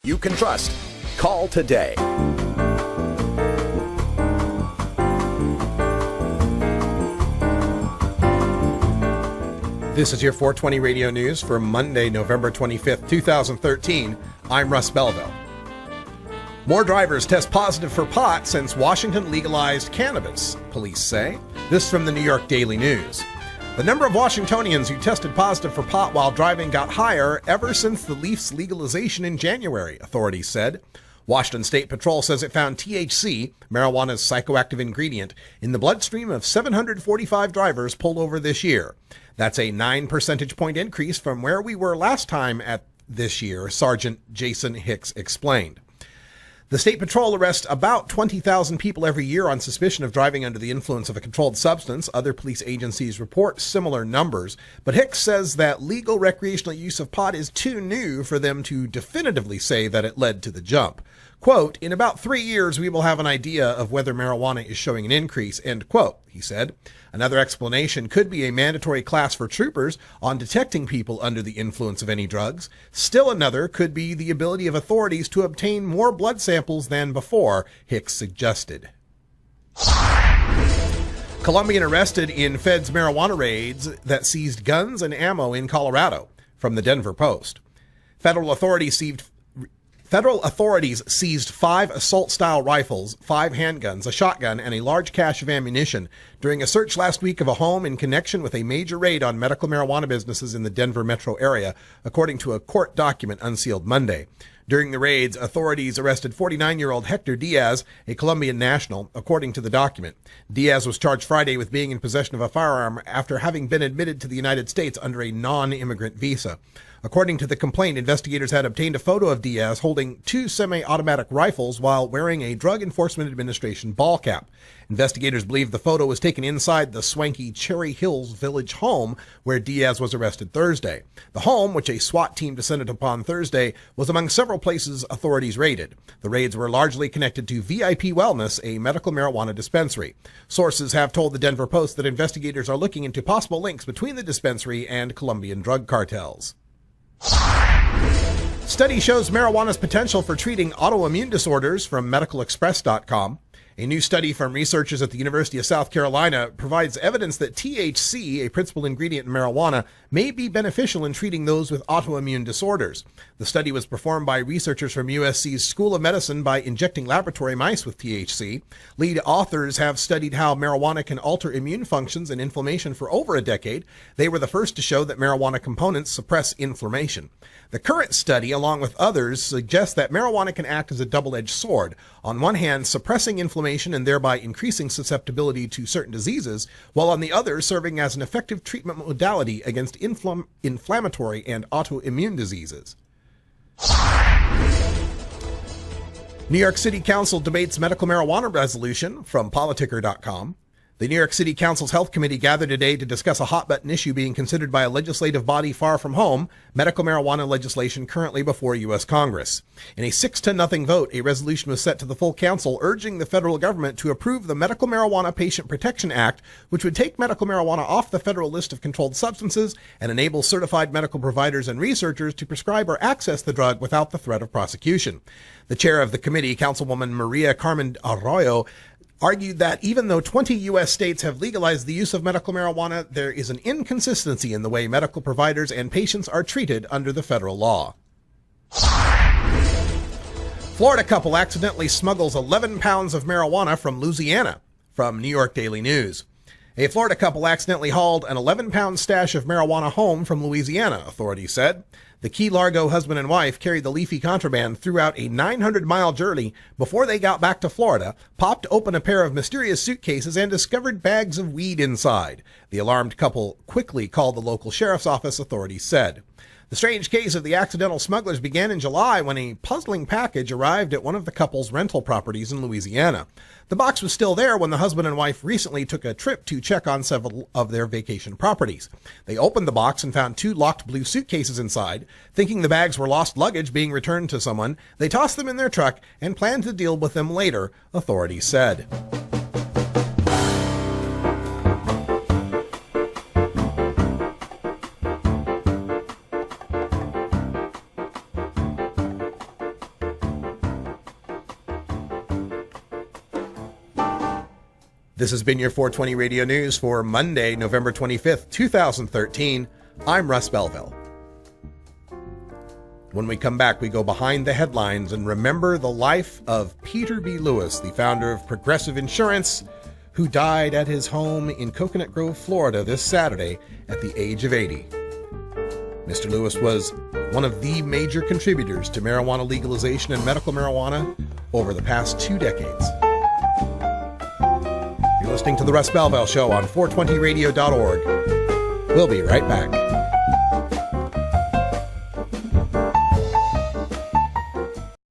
you can trust. Call today. This is your 420 Radio News for Monday, November 25th, 2013. I'm Russ Belville. More drivers test positive for pot since Washington legalized cannabis, police say. This from the New York Daily News. The number of Washingtonians who tested positive for pot while driving got higher ever since the leaf's legalization in January, authorities said. Washington State Patrol says it found THC, marijuana's psychoactive ingredient, in the bloodstream of 745 drivers pulled over this year. That's a 9 percentage point increase from where we were last time at this year, Sergeant Jason Hicks explained. The State Patrol arrests about 20,000 people every year on suspicion of driving under the influence of a controlled substance. Other police agencies report similar numbers, but Hicks says that legal recreational use of pot is too new for them to definitively say that it led to the jump. Quote, in about 3 years, we will have an idea of whether marijuana is showing an increase, end quote, he said. Another explanation could be a mandatory class for troopers on detecting people under the influence of any drugs. Still another could be the ability of authorities to obtain more blood samples than before, Hicks suggested. Colombian arrested in feds marijuana raids that seized guns and ammo in Colorado, from the Denver Post. Federal authorities seized 5 assault-style rifles, 5 handguns, a shotgun, and a large cache of ammunition during a search last week of a home in connection with a major raid on medical marijuana businesses in the Denver metro area, according to a court document unsealed Monday. During the raids, authorities arrested 49-year-old Hector Diaz, a Colombian national, according to the document. Diaz was charged Friday with being in possession of a firearm after having been admitted to the United States under a non-immigrant visa. According to the complaint, investigators had obtained a photo of Diaz holding 2 semi-automatic rifles while wearing a Drug Enforcement Administration ball cap. Investigators believe the photo was taken inside the swanky Cherry Hills Village home where Diaz was arrested Thursday. The home, which a SWAT team descended upon Thursday, was among several places authorities raided. The raids were largely connected to VIP Wellness, a medical marijuana dispensary. Sources have told the Denver Post that investigators are looking into possible links between the dispensary and Colombian drug cartels. Study shows marijuana's potential for treating autoimmune disorders, from medicalexpress.com. A new study from researchers at the University of South Carolina provides evidence that THC, a principal ingredient in marijuana, may be beneficial in treating those with autoimmune disorders. The study was performed by researchers from USC's School of Medicine by injecting laboratory mice with THC. Lead authors have studied how marijuana can alter immune functions and inflammation for over a decade. They were the first to show that marijuana components suppress inflammation. The current study, along with others, suggests that marijuana can act as a double-edged sword. On one hand, suppressing inflammation and thereby increasing susceptibility to certain diseases, while on the other, serving as an effective treatment modality against inflammatory and autoimmune diseases. New York City Council debates medical marijuana resolution, from politicker.com. The New York City Council's Health Committee gathered today to discuss a hot-button issue being considered by a legislative body far from home, medical marijuana legislation currently before U.S. Congress. In a 6-0 vote, a resolution was set to the full council urging the federal government to approve the Medical Marijuana Patient Protection Act, which would take medical marijuana off the federal list of controlled substances and enable certified medical providers and researchers to prescribe or access the drug without the threat of prosecution. The chair of the committee, Councilwoman Maria Carmen Arroyo, argued that even though 20 U.S. states have legalized the use of medical marijuana, there is an inconsistency in the way medical providers and patients are treated under the federal law. Florida couple accidentally smuggles 11 pounds of marijuana from Louisiana, from New York Daily News. A Florida couple accidentally hauled an 11-pound stash of marijuana home from Louisiana, authorities said. The Key Largo husband and wife carried the leafy contraband throughout a 900-mile journey before they got back to Florida, popped open a pair of mysterious suitcases, and discovered bags of weed inside. The alarmed couple quickly called the local sheriff's office, authorities said. The strange case of the accidental smugglers began in July when a puzzling package arrived at one of the couple's rental properties in Louisiana. The box was still there when the husband and wife recently took a trip to check on several of their vacation properties. They opened the box and found 2 locked blue suitcases inside. Thinking the bags were lost luggage being returned to someone, they tossed them in their truck and planned to deal with them later, authorities said. This has been your 420 Radio News for Monday, November 25th, 2013. I'm Russ Belville. When we come back, we go behind the headlines and remember the life of Peter B. Lewis, the founder of Progressive Insurance, who died at his home in Coconut Grove, Florida this Saturday at the age of 80. Mr. Lewis was one of the major contributors to marijuana legalization and medical marijuana over the past 2 decades. You're listening to The Russ Belville Show on 420radio.org. We'll be right back.